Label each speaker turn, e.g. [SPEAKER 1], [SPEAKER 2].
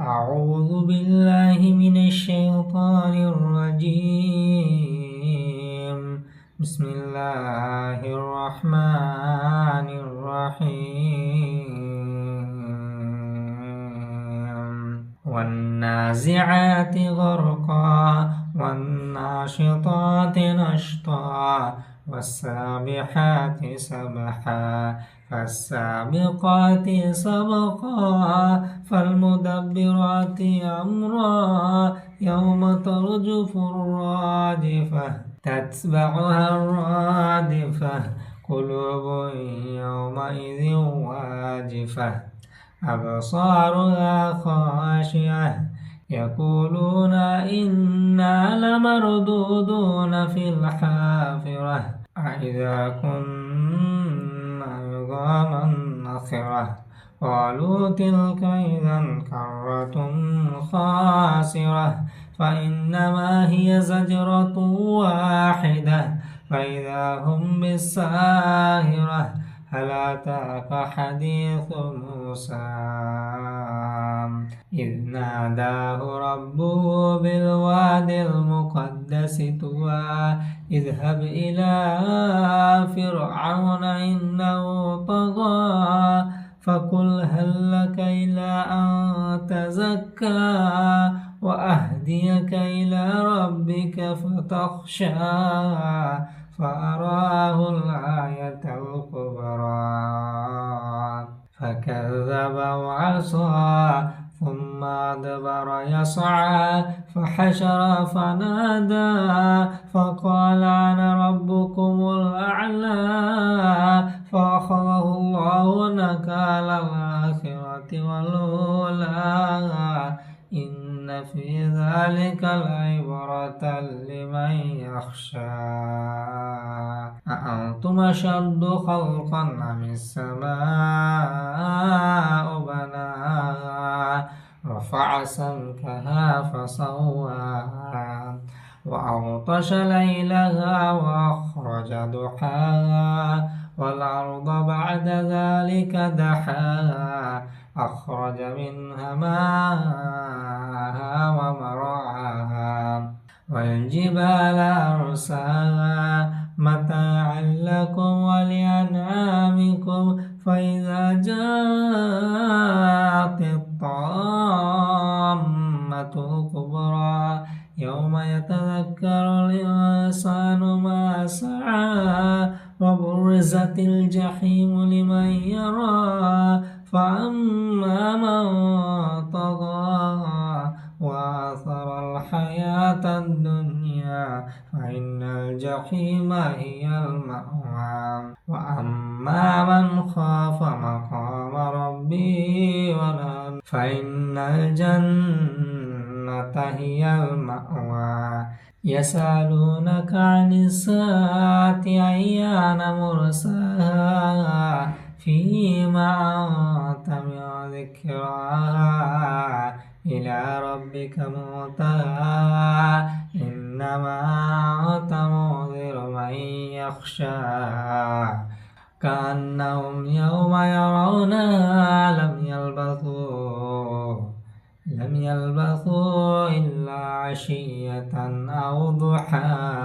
[SPEAKER 1] أعوذ بالله من الشيطان الرجيم. بسم الله الرحمن الرحيم. والنازعات غرقا والناشطات نشطا والسابحات سبحا فالسابقات سبقا فالمدبرات أمرا يوم ترجف الراجفة تتبعها الرادفة قلوب يومئذ واجفة أبصارها خاشعة يقولون إنا لمردودون في الحافرة أإذا كنا عظاما نخرة قالوا تلك إذا كرة خاسرة فإنما هي زجرة واحدة فإذا هم بالساهرة هل أتاك حديث موسى إذ ناداه ربه بالواد المقدس طوى اذهب إلى فرعون إنه طغى فقل هل لك إلى أن تزكى وأهديك إلى ربك فتخشى فأراه الآية الكبرى فكذب وعصى ثم أدبر يسعى فحشر فنادى فقال أنا ربكم الأعلى فأخذه الله نكال الآخرة والأولى إن في ذلك لعبرة لمن يخشى أأنتم أشد خلقا أم السماء بناها رفع سمكها فسواها وأغطش ليلها وأخرج ضحاها والأرض بعد ذلك دحاها أخرج منها ماءها ومرعاها والجبال أرساها متاعا لكم ولأنعامكم فإذا جاءت الطامة الكبرى يوم يتذكر الإنسان ما سعى وبرزت الجحيم لمن يرى فأما من طغى وآثر الحياة الدنيا فإن الجحيم هي المأوى وأما من خاف مقام ربه ونهى فإن الجنة هي المأوى يسألونك عن الساعة أيان مرساها فيما أنت من ذكراها إلى ربك منتهى إنما أنت منذر من يخشى كأنهم يوم يرونها لم يلبثوا إلا عشية أو ضحاها.